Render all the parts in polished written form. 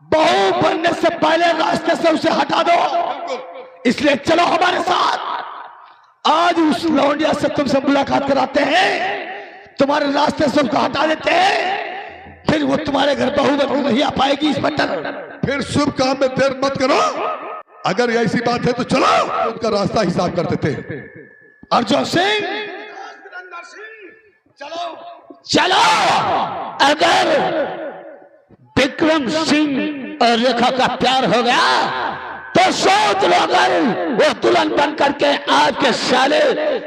बहू बनने से पहले रास्ते से उसे हटा दो। इसलिए चलो हमारे साथ। आज उस लौंडिया से तुमसे मुलाकात कराते हैं, तुम्हारे रास्ते से उसको हटा देते हैं, फिर वो तुम्हारे घर बहू बनकर नहीं आ पाएगी। इंस्पेक्टर, फिर शुभ काम में देर मत करो। अगर ऐसी बात है तो चलो उनका रास्ता हिसाब कर देते हैं। अर्जुन सिंह, चलो चलो। अगर विक्रम सिंह और रेखा का प्यार हो गया तो सोच लो, अगर वो दुल्हन बन करके आपके साले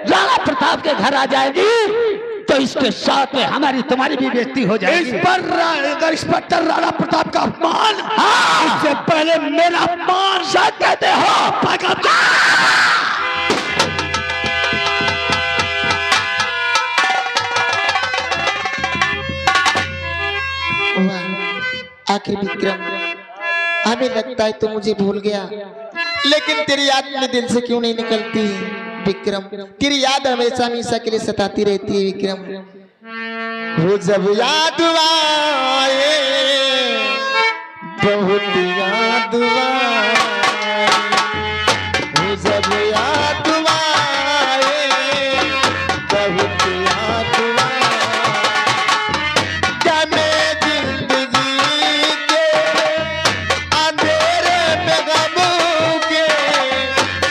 राणा प्रताप के घर आ जाएगी तो इसके साथ में हमारी तुम्हारी भी बेइज्जती हो जाएगी। इस पर अगर इंस्पेक्टर राणा प्रताप का अपमान, हाँ, इससे पहले मेरा अपमान शायद कहते हो। आखिर विक्रम, हमें लगता है तो मुझे भूल गया, लेकिन तेरी याद मेरे दिल से क्यों नहीं निकलती विक्रम? तेरी याद हमेशा हमेशा के लिए सताती रहती है विक्रम। वो जब याद आए, बहुत याद आए, वो जब याद आए, बहुत याद आए। क्या मैं जिंदगी के अंधेरे में गम के,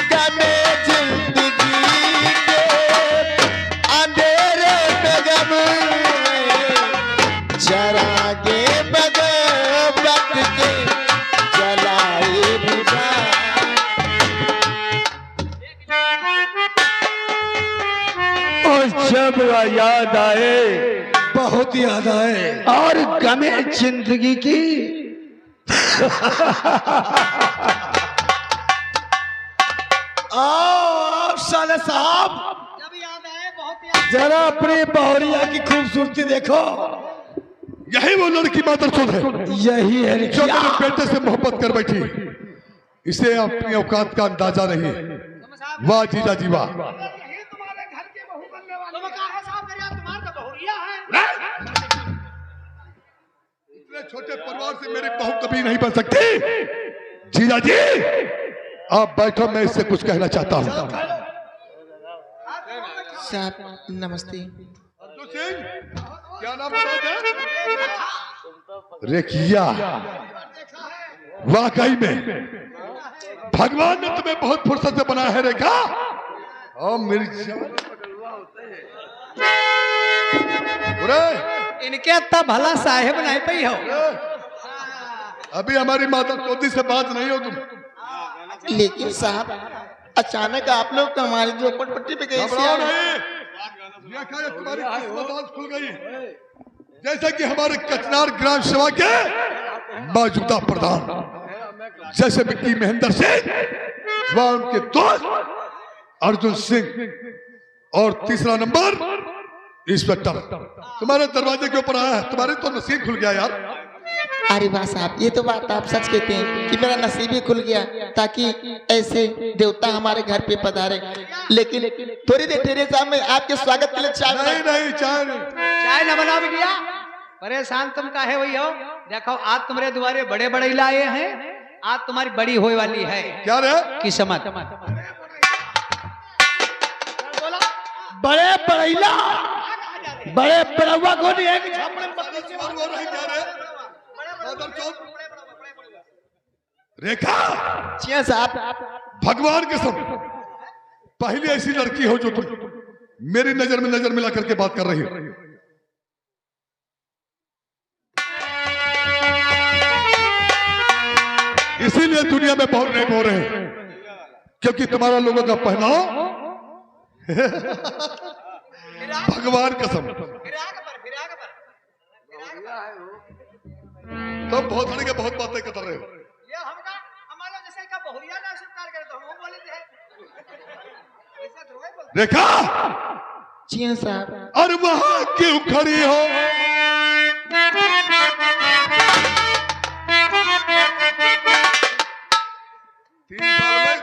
क्या मैं जिंदगी के अंधेरे में गम चरागे बगबग के जलाए बुझा। और जब याद आए, बहुत याद आए, और गमे जिंदगी की आओ साले साहब, जब याद आए बहुत याद। जरा अपनी बहुरिया की खूबसूरती देखो। यही वो लड़की मादरचोद है यही है जो मेरे बेटे से मोहब्बत कर बैठी। इसे अपनी औकात का अंदाजा नहीं। वाह जीजा जी वाह। यही तुम्हारे घर की बहू बनने वाली। तुम कहा है साहब, मेरे तुम्हारा तो बहुरिया है। इतने छोटे परिवार से मेरी बहू कभी नहीं बन सकती। जीजा जी आप बैठो, मैं इससे कुछ कहना चाहता हूँ। साहब नमस्ते। अर्जुन सिंह, क्या नाम बताया? रेखिया, वाकई में भगवान ने तुम्हें बहुत फुर्सत से बनाया है रेखा। और मेरी इनके इतना भला साहेब नहीं पई हो। अभी हमारी माता चौथी से बात नहीं हो तुम। लेकिन साहब अचानक आप लोग हमारी जो पट्टी पे गए घबराओ नहीं, देखा तुम्हारी किस्मत आज खुल गई। जैसे कि हमारे कचनार ग्राम सभा के मौजूदा प्रधान जैसे विक्की महेंद्र सिंह व उनके दोस्त अर्जुन सिंह और तीसरा नंबर इंस्पेक्टर तुम्हारे दरवाजे के ऊपर आया है। तुम्हारी तो नसीब खुल गया यार। अरे वाह साहब, ये तो बात आप सच कहते हैं कि मेरा नसीब ही खुल गया, ताकि ऐसे देवता हमारे घर पे पधारे। लेकिन थोड़ी देर ठहरे साहब, मैं आपके स्वागत के लिए चाय नहीं नहीं चाय नहीं, चाय न बनाओ बिटिया। परेशान तुम काहे हुई हो? देखो आज तुम्हारे द्वारे बड़े बड़े लाए हैं। आज तुम्हारी बड़ी होने वाली है। क्या रे? किस्मत। बड़े बड़ैला, बड़े बड़ौआ को नहीं है कि रेखा जी साहब। भगवान के सब पहली ऐसी लड़की हो जो तुम मेरी नजर में नजर मिला करके बात कर रही हो। इसीलिए दुनिया में बहुत रेप हो रहे हैं, क्योंकि तुम्हारा लोगों का पहनाव भगवान कसम तो बहुत सारी के बहुत बातें कर रहे हो। रेखा जी साहब। और वहां क्यों खड़ी हो? 3 साल में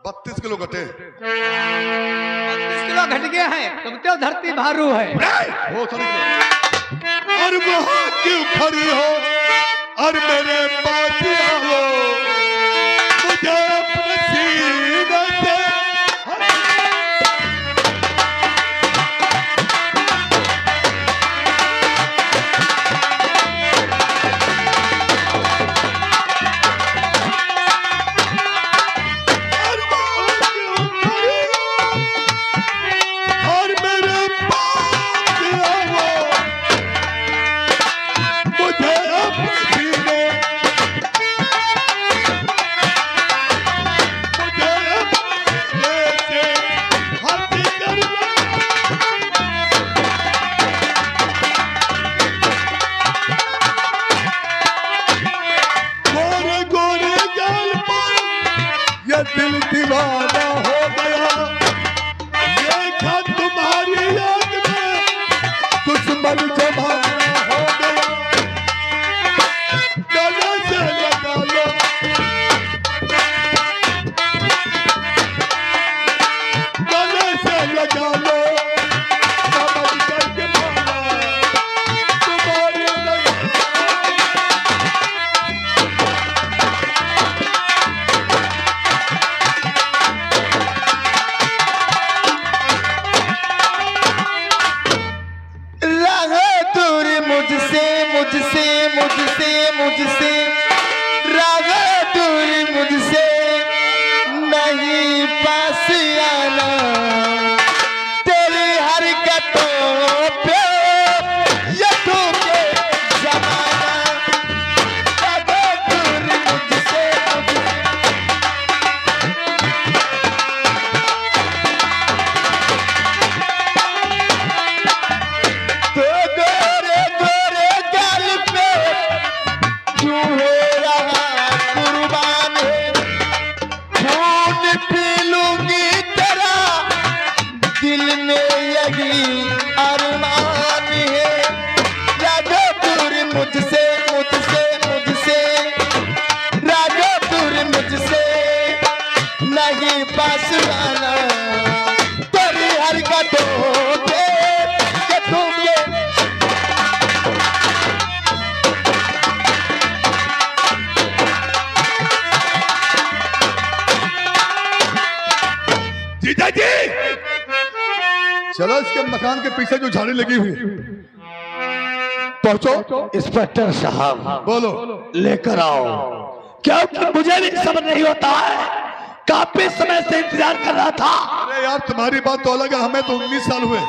32 किलो घटे। 32 किलो घट गया है। तुम तो धरती भारू है। बहुत सारी। और वहां क्यों खड़ी हो? और मेरे मुझसे, रागा दूर मुझसे, नहीं पास आना, तेरी हरकतों पे ये ठोके जमाना, रागा दूर मुझसे, तो गोरे गोरे गाल पे क्यों हो रहा कुर्बान है, खून पी लूंगी तेरा, दिल में यही अरमान है, राजा दूर मुझसे, मुझसे, मुझसे, राजा दूर मुझसे, नहीं पास आना, तेरी हरकतों पे ये ठोके। जीजा जी, चलो इसके मकान के पीछे जो झाड़ी लगी हुई है, पहुंचो। इंस्पेक्टर साहब बोलो। लेकर आओ, क्योंकि मुझे भी समझ नहीं होता है, काफी समय से इंतजार कर रहा था। अरे यार तुम्हारी बात तो अलग है, हमें तो 19 साल हुए।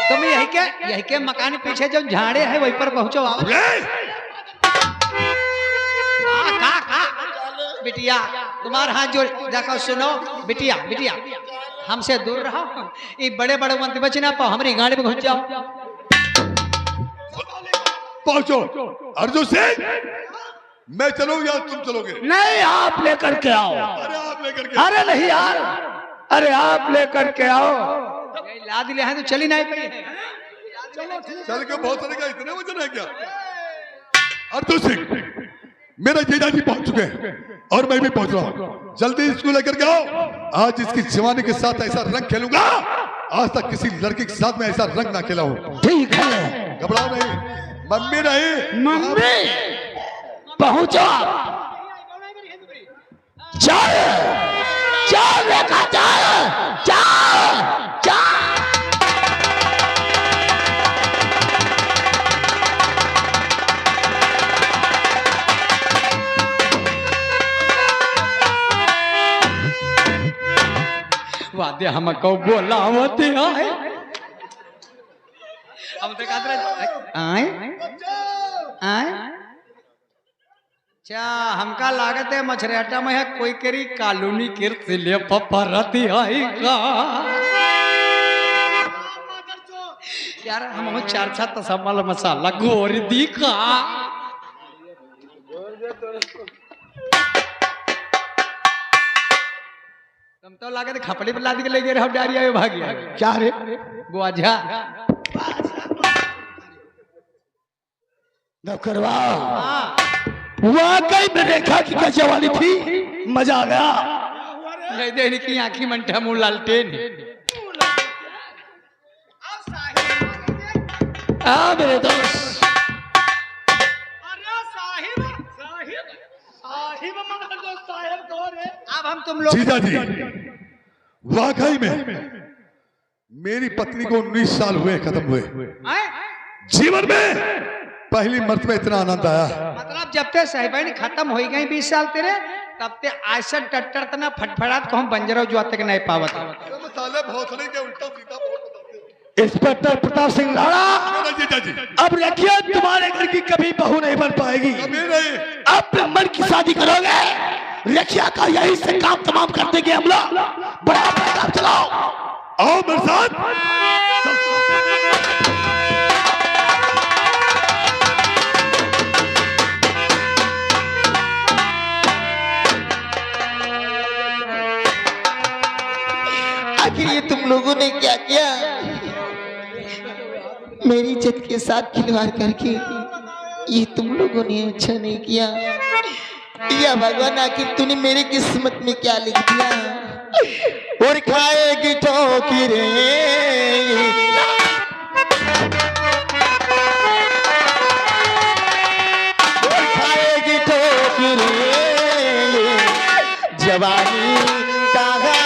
तुम यही के मकान के पीछे जो झाड़े हैं वहीं पर पहुंचो। आओ का बिटिया, तुम्हारा हाथ जोड़, देखो सुनो बिटिया, बिटिया हमसे दूर रहो, ये बड़े बड़े मंत्री बच ना पाओ, हमारी गाड़ी में घुस जाओ। पहुंचो। अर्जुन सिंह, मैं चलूं या तुम चलोगे? नहीं, आप लेकर के आओ। अरे आप लेकर के। अरे नहीं यार, अरे आप लेकर के आओ। ये लाद ले हैं तो चली नहीं पड़ी है। चल के बहुत सारे का इतने वजन है क्या? अर्जुन सिंह, मेरे जीजा जी पहुंच चुके हैं और मैं भी पहुंच रहा हूं। जल्दी इसको लेकर के आओ। आज इसकी जवानी के साथ ऐसा रंग खेलूंगा, आज तक किसी लड़की के साथ में ऐसा रंग ना खेला हूं। ठीक है, घबराओ नहीं, मम्मी नहीं, मम्मी पहुंचो। चल चल रेखा, चल चल चल। वाद्य हमको बोलावत आए, अब तक आए आए क्या हमका लागत है मछरेटा में है कोई करी कॉलोनी कीर्ति ले पपरती आई का यार, हम चार छा तसमल मसाला गोर दी का। तुम तो लागत खपड़ी पर लाद के ले गए रहो, डारिया में भागी। क्या रे? गुआझा नौकरवा, वाकई में रेखा की कैसे वाली थी, मजा आ गया। देने की आंखी मंठा मुंह लालटेन। मेरे दोस्त, अब हम तुम लोग जीजा जी, वाकई में मेरी पत्नी को 19 साल हुए खत्म हुए। जीवन में पहली मर्तबा इतना आनंद आया। मतलब जब ते साहिबाइन खत्म हो गई 20 साल तेरे, तब ते ऐसा टट्टर तना फटफड़ात को हम बंजरो जो तक नहीं पावत। मसाले भोसड़ी के उल्टा सीधा बोल बताते। इंस्पेक्टर प्रताप सिंह लाड़ा, मेरा जीजा जी, अब रखिए तुम्हारे घर की कभी बहू नहीं बन पाएगी। कभी नहीं। अब ब्राह्मण की शादी करोगे, रखिया का यही से काम तमाम कर देंगे हम लोग। बड़ा बड़ा काम चलाओ, आओ मेरे साथ। आखिर ये तुम लोगों ने क्या किया? मेरी इज्जत के साथ खिलवाड़ करके ये तुम लोगों ने अच्छा नहीं किया। या भगवान, आखिर तूने मेरी किस्मत में क्या लिख दिया? और खाएगी ठोकरे, और खाएगी ठोकरे, जवानी कहाँ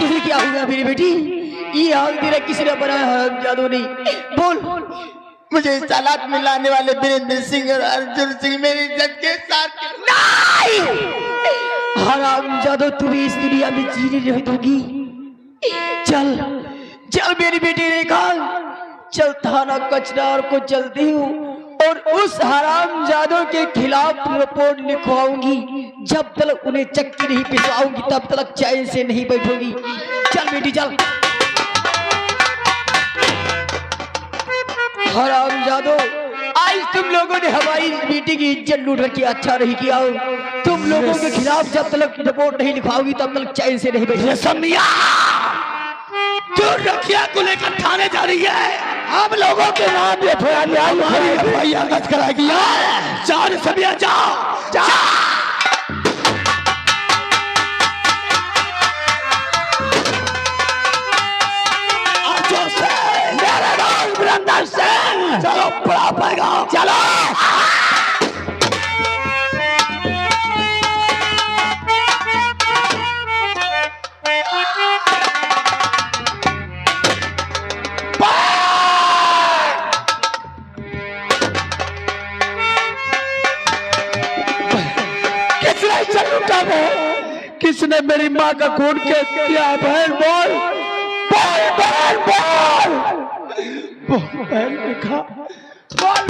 तुझे क्या हुआ मेरी बेटी? ये हाल तेरा किसने बनाया है जादू ने? बोल। मुझे इस हालात में लाने वाले वीरेंद्र सिंह और अर्जुन सिंह मेरी इज्जत के साथ। नहीं हराम जादू, तुम्हें इस दुनिया में जीने नहीं दूंगी। चल चल मेरी बेटी रेखा, चल थाना कचनार को चलती हूँ और उस हराम जादू के खिलाफ रिपोर्ट लिखवाऊंगी। जब तक उन्हें चक्की नहीं पिसवाऊंगी तब तक चैन से नहीं बैठूंगी। चल बेटी चल। हराम जादू, आज तुम लोगों ने हमारी बेटी की इज्जत लूट रखी, अच्छा नहीं किया। तुम लोगों के खिलाफ जब तक रिपोर्ट नहीं लिखाओगी तब तक चैन से नहीं बैठोगी। समिया जो रखिया को लेकर थाने जा रही है, हम लोगों के नाम एफआईआर दर्ज कराएगी। जाओ समिया जाओ जाओ। चलो बड़ा पाएगा, चलो। किसने इज्जत लूटा है? किसने मेरी माँ का खून के किया है? बहन बोल बोल बहन बोल बहन देखा बोल।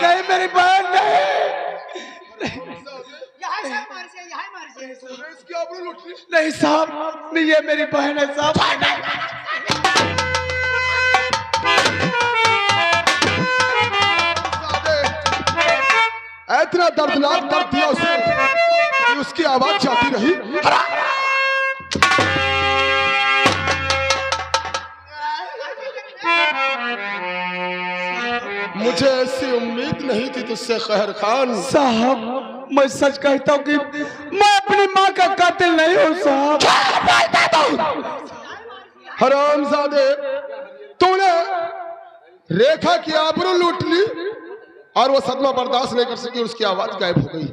नहीं मेरी बहन नहीं साहब, नहीं ये मेरी बहन है साहब। इतना दर्दनाक दर्द दिया उसे कि उसकी आवाज जाती रही। मुझे ऐसी उम्मीद नहीं थी तुझसे खैर खान। साहब मैं सच कहता हूँ कि मैं अपनी माँ का कातिल नहीं हूँ साहब। हरामजादे, तूने रेखा की आबरू लूट ली और वो सदमा बर्दाश्त नहीं कर सकी, उसकी आवाज गायब हो गई।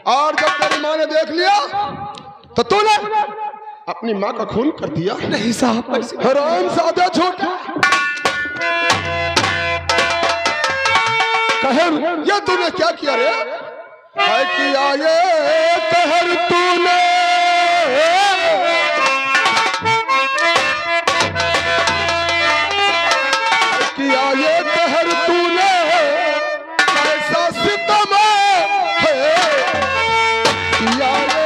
और जब तेरी माँ ने देख लिया तो तूने अपनी माँ का खून कर दिया। नहीं साहब, हरामजादा झूठा। कहर ये तूने क्या किया रे? है किया ये कहर तूने, किया ये कहर तूने, कैसा सितम है किया ये।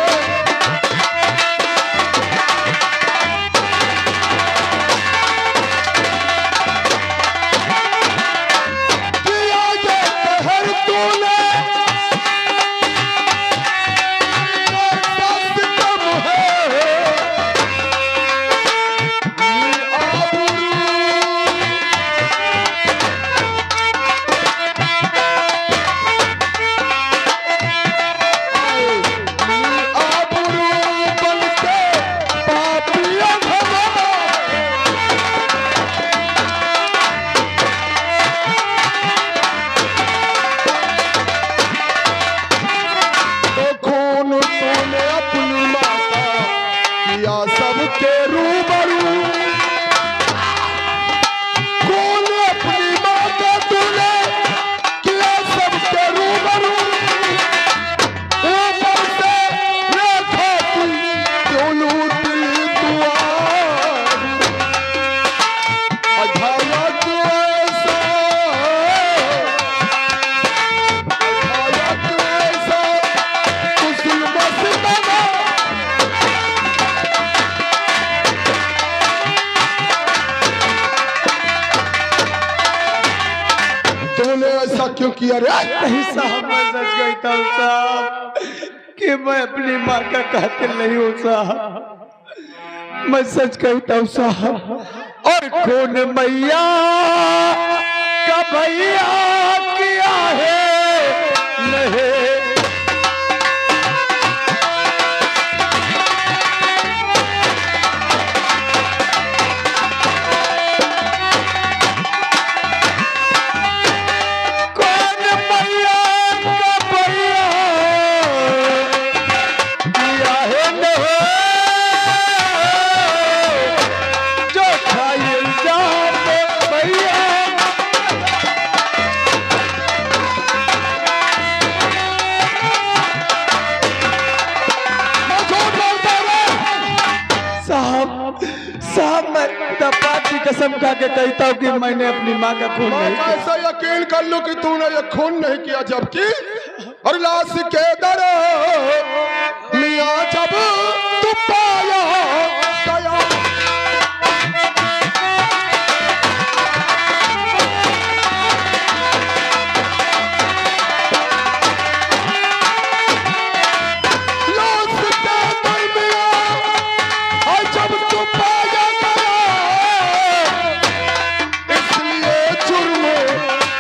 क्यों किया रे? नहीं साहब, मैं सच कहता हूँ साहब कि मैं अपनी माँ का कातिल नहीं हूँ साहब। मैं सच कहता हूँ साहब। और खून मैया का भैया किया है नहीं साहब मैं खुदा पाक की कसम खा के कहता हूँ कि मैंने अपनी माँ का खून नहीं किया। ऐसा यकीन कर लो कि तूने ये खून नहीं किया, जबकि और लाश के दर मियां जब तू पाया गया। लाश के दर मियां और जब तू पाया गया, इसलिए जुर्म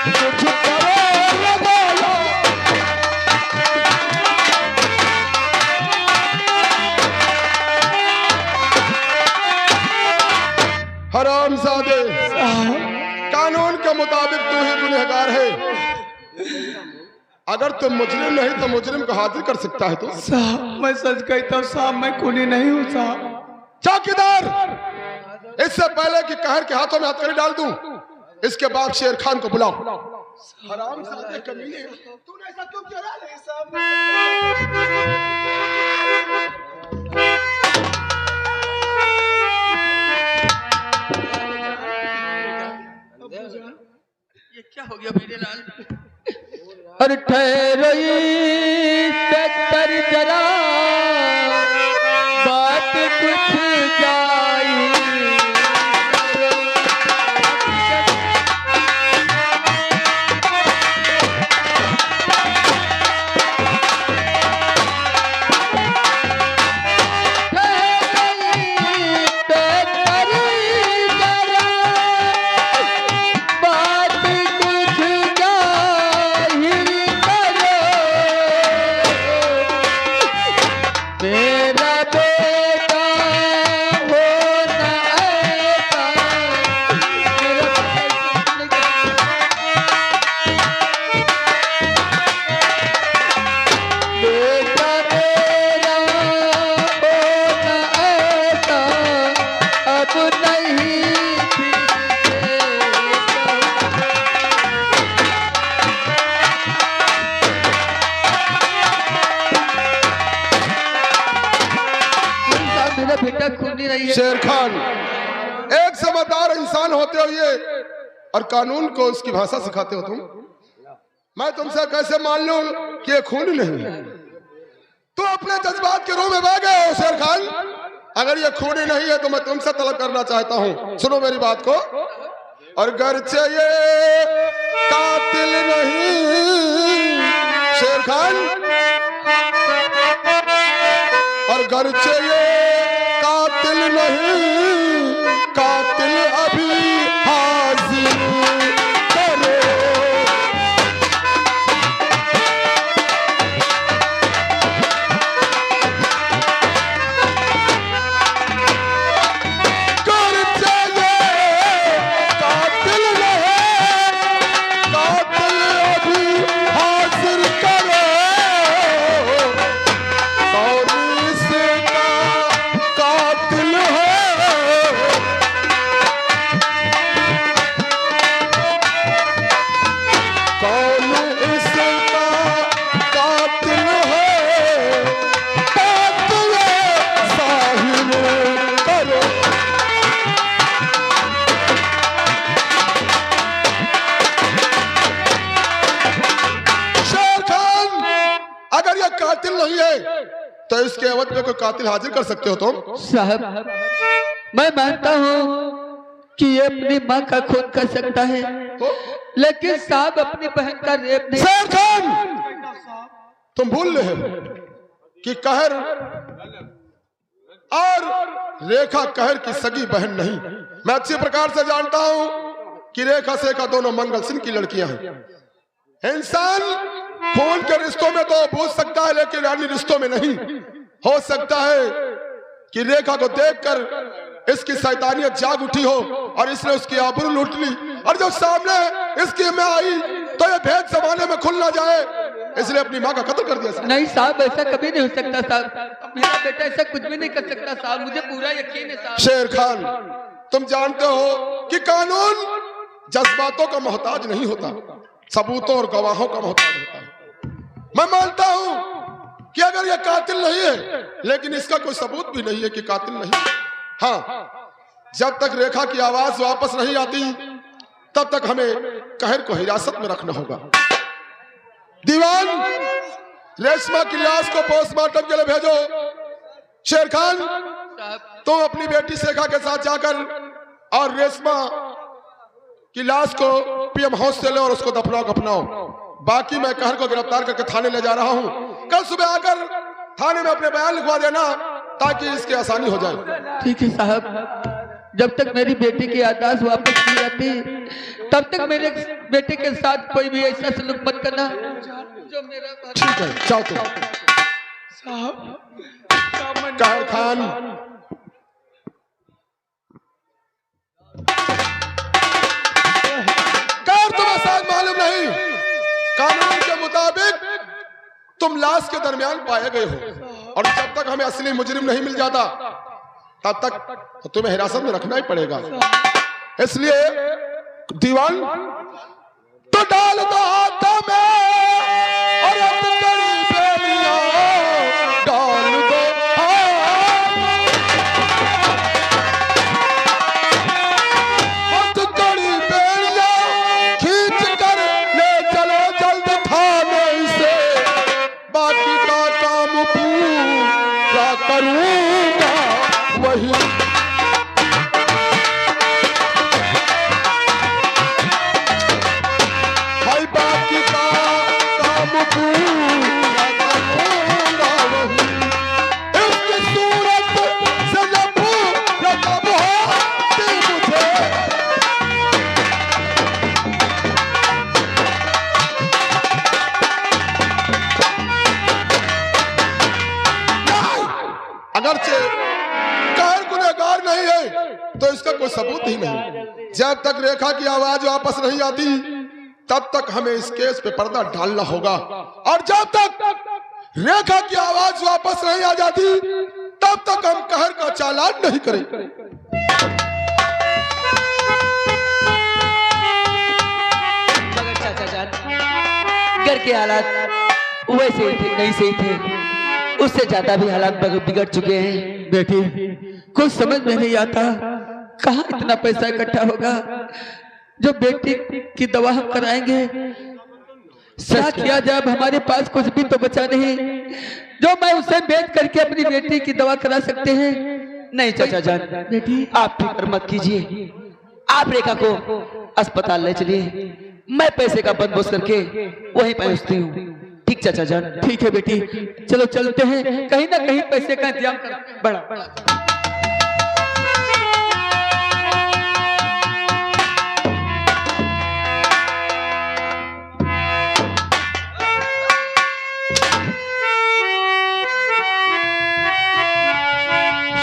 तुझ पर लगाया। हरामजादे, कानून के मुताबिक तू ही गुनहगार है। अगर तुम मुजरिम नहीं तो मुजरिम को हाजिर कर सकता है तू। साहब मैं सच कहता हूँ साहब, मैं खूनी नहीं हूँ साहब। चौकीदार, इससे पहले कि कहर के हाथों में हथकड़ी डाल दूं, इसके बाद शेर खान को बुलाओ। हरामजादे कमीने, तूने ऐसा क्यों किया रे साहब? ये क्या हो गया मेरे लाल? अरे ठहरो इंस्पेक्टर जरा, बात कुछ जाई। शेर खान, एक समझदार इंसान होते हुए और कानून को उसकी भाषा सिखाते हो तुम। मैं तुमसे कैसे मान लूं कि ये खून नहीं है? तो अपने जज्बात के रूह में बह गए हो शेर खान। अगर ये खूनी नहीं है तो मैं तुमसे तलब करना चाहता हूं, सुनो मेरी बात को। और गर्चे ये कातिल नहीं शेर खान, और गर्चे ये कातिल नहीं, कातिल अभी हाजिर करो। गर्चे ये कातिल नहीं, कातिल अभी हाजिर करो। और इसका कातिल है, कौन इसका कातिल है, कातिल जाहिर करो। शेर खान, अगर यह कातिल नहीं है तो इसके एवज में कोई कातिल हाजिर कर सकते हो तुम? साहब मैं मानता हूँ कि ये अपनी माँ का खून कर सकता है, लेकिन साहब अपनी बहन का रेप नहीं। शेर खान, तुम भूल रहे हो कि कहर और रेखा कहर की सगी बहन नहीं। मैं अच्छी प्रकार से जानता हूं कि रेखा सेखा दोनों मंगल सिंह की लड़कियां हैं। इंसान खून के रिश्तों में तो बूझ सकता है, लेकिन अन्य रिश्तों में नहीं। हो सकता है कि रेखा को देखकर इसकी शैतानियत जाग उठी हो और इसने उसकी आबरू लूट ली, और जब सामने इसकी मैं आई तो ये भेद जमाने में खुल ना जाए, इसलिए अपनी माँ का कत्ल कर दिया। नहीं साहब, ऐसा कभी नहीं हो सकता साहब। मेरा बेटा ऐसा कुछ भी नहीं कर सकता साहब, मुझे पूरा यकीन है साहब। शेर खान, तुम जानते हो कि कानून जज्बातों का मोहताज नहीं होता, सबूतों और गवाहों का मोहताज होता है। मैं मानता हूं कि अगर यह कातिल नहीं है, लेकिन इसका कोई सबूत भी नहीं है कि कातिल नहीं। हाँ, जब तक रेखा की आवाज वापस नहीं आती तब तक हमें कहर को हिरासत में रखना होगा। दीवान, रेशमा की लाश को पोस्टमार्टम के लिए भेजो। शेर खान, तुम अपनी बेटी शेखा के साथ जाकर और रेशमा की लाश को पीएम हाउस से लो और उसको दफनाओ। बाकी मैं कहर को गिरफ्तार करके थाने ले जा रहा हूँ। कल सुबह आकर थाने में अपने बयान लिखवा देना ताकि इसकी आसानी हो जाए। ठीक है साहब, जब तक मेरी बेटी की याददाश्त वापस नहीं आती तब तक मेरे बेटे के साथ कोई भी ऐसा सलूक मत करना जो मेरा। ठीक है, जाओ तुम। कहर खान, कहर तुम्हें शायद मालूम नहीं, कानून के मुताबिक तुम लाश के दरमियान पाए गए हो और जब तक हमें असली मुजरिम नहीं मिल जाता तब तक तो तुम्हें हिरासत में रखना ही पड़ेगा। इसलिए दीवान, तो डाल दो हाथों में और कड़ी बेलियां डाल दो। कड़ी बेलियां खींच कर ले चलो जल्द थाने से, बाकी का काम पूरा करूंगा वही। भाई बाकी का काम पूरा करूंगा वही। इसकी सूरत से जब रकम होती मुझे, अगरचे कहर गुनहगार नहीं है तो इसका कोई सबूत ही नहीं। जब तक रेखा की आवाज वापस नहीं आती तब तक हमें इस केस पे पर्दा डालना होगा और जब तक रेखा की आवाज वापस नहीं आ जाती तब तक हम कहर का चालान नहीं करेंगे। मगर चाचा जान, घर के हालात वैसे ही थे, नहीं सही थे, उससे ज्यादा भी हालात बिगड़ चुके हैं। बेटी, कुछ समझ में नहीं आता कहाँ इतना पैसा इकट्ठा होगा जो बेटी की दवा हम कराएंगे। क्या किया जाए, अब हमारे पास कुछ भी तो बचा नहीं जो मैं उसे बेच करके अपनी बेटी की दवा करा सकते हैं। नहीं चाचा जान, बेटी, आप फिक्र मत कीजिए, आप रेखा को अस्पताल ले चलिए, मैं पैसे का बंदोबस्त करके वहीं पहुंचती हूँ। ठीक चाचा जान। ठीक है बेटी, चलो चलते हैं, कहीं ना कहीं पैसे का इंतजाम कर। बड़ा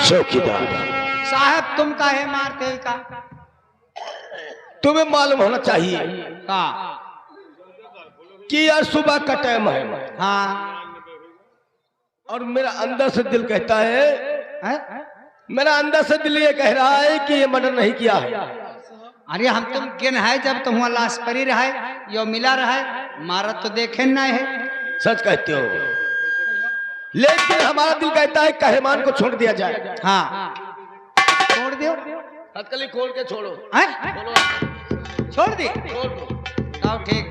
चौकीदार साहब, तुम काहे मारते का? तुम्हें मालूम होना चाहिए का? कि यार सुबह का टाइम है। हाँ। और मेरा अंदर से दिल कहता है, है? मेरा अंदर से दिल ये कह रहा है कि ये मर्डर नहीं किया है। अरे हम तुम गिन है जब तुम वहाँ लाश परी रहा यो मिला रहा है, मारत तो देखे नहीं है। सच कहते हो, लेकिन हमारा दिल कहता है कहरमान को छोड़ दिया जाए। हाँ, छोड़ दियो। हथकड़ी खोल के छोड़ो। हैं? छोड़ दी? आओ ठीक।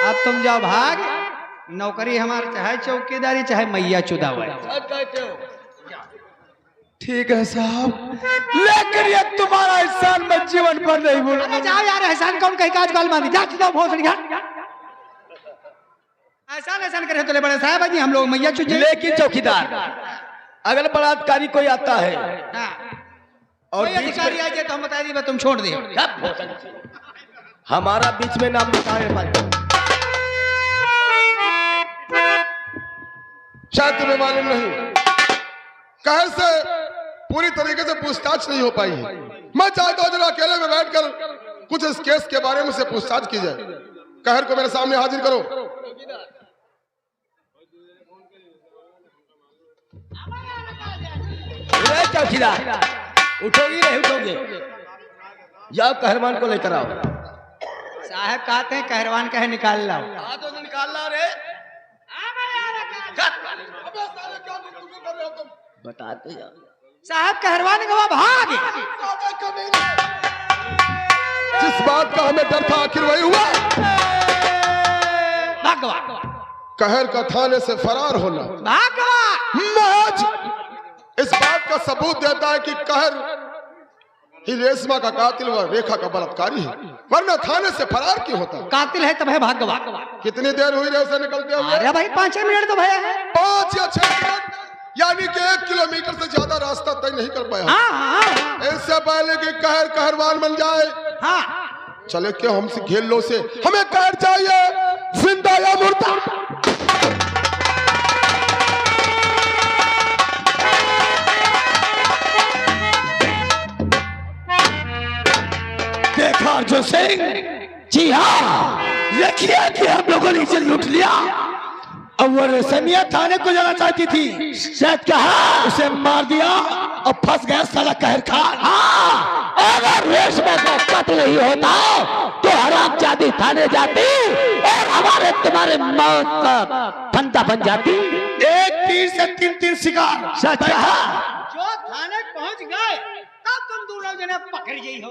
अब तुम जाओ भाग, नौकरी हमारे चाहे चौकीदारी चाहे मैया चुदा हुआ है। सच कहते हो। ठीक है साहब, लेकिन ये तुम्हारा एहसान मैं जीवन भर नहीं भूलूंगा। अरे जाओ यार, एहसान कौन कहीं काज गाल मांगी, जा चुदा भोसड़ी घाट। एहसान करे तो ले बड़े साहब जी, हम लोग मैया चुजे। लेकिन चौकीदार, अगर बलात्कारी कोई आता है और कोई अधिकारी आ जाए तो हम बता दी, तुम छोड़ दे। हमारा बीच में नाम बताए शायद तुम्हें मालूम नहीं, कहर से पूरी तरीके से पूछताछ नहीं हो पाई है। मैं चाहता हूं जरा अकेले में बैठकर कुछ इस केस के बारे में से पूछताछ की जाए। कहर को मेरे सामने हाजिर करो। चौकीदार, उठोगी नहीं उठोगे? जाओ कहरमान को लेकर आओ। साहब कहते हैं कहरवान कहे निकाल लाओ। तो निकाल ला रे। बताते जाओ। साहब कहरवान गवा भाग। जिस बात का हमें डर था आखिर वही हुआ। भाग गवा, कहर का थाने से फरार होना भाग गवा। महज इस बात का सबूत देता है कि कहर ही रेशमा का कातिल व रेखा का बलात्कारी है, वरना थाने से फरार क्यों होता। कातिल है तब है भाग गवा। कितनी देर हुई रे उसे निकलते हुए? अरे भाई 5 मिनट तो भया है। 5 या 6 मिनट, यानी कि 1 किलोमीटर से ज्यादा रास्ता तय नहीं कर पाया। हाँ। इससे पहले कि कहर कहरवान बन जाए, हाँ। चले क्यों हमसे घेर लो से। हमें कहर चाहिए, जिंदा या मुर्दा। देखा अर्जुन सिंह, जी हाँ, देखिए कि हम लोगों ने इसे लूट लिया और वो रेशमिया थाने को जाना चाहती थी, शायद कहा उसे मार दिया और फंस गया साला कहर खान। हाँ, अगर रेशमा का कत्ल नहीं होता तो हरामजादी थाने जाती और हमारे तुम्हारे मौत का फंदा बन जाती। एक तीर से 3 शिकार। सच कहा। जो थाने पहुंच गए तब तुम दोनों जने पकड़ गई हो।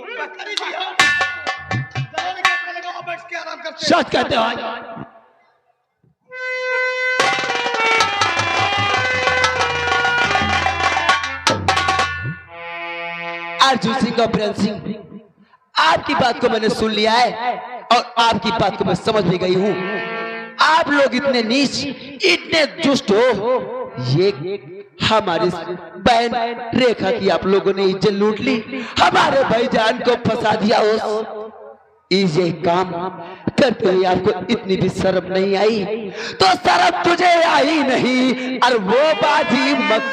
सच कहते हो। अर्जुन सिंह और प्रेम सिंह, आपकी बात को मैंने सुन लिया है और आपकी बात को मैं समझ भी गई हूँ। आप लोग इतने नीच, इतने दुष्ट हो, ये हमारी बहन रेखा की आप लोगों ने इज्जत लूट ली, हमारे भाईजान को फंसा दिया। ये काम करते हुए आपको इतनी भी शर्म नहीं आई, तो शर्म तुझे आई नहीं और वो बात ही मत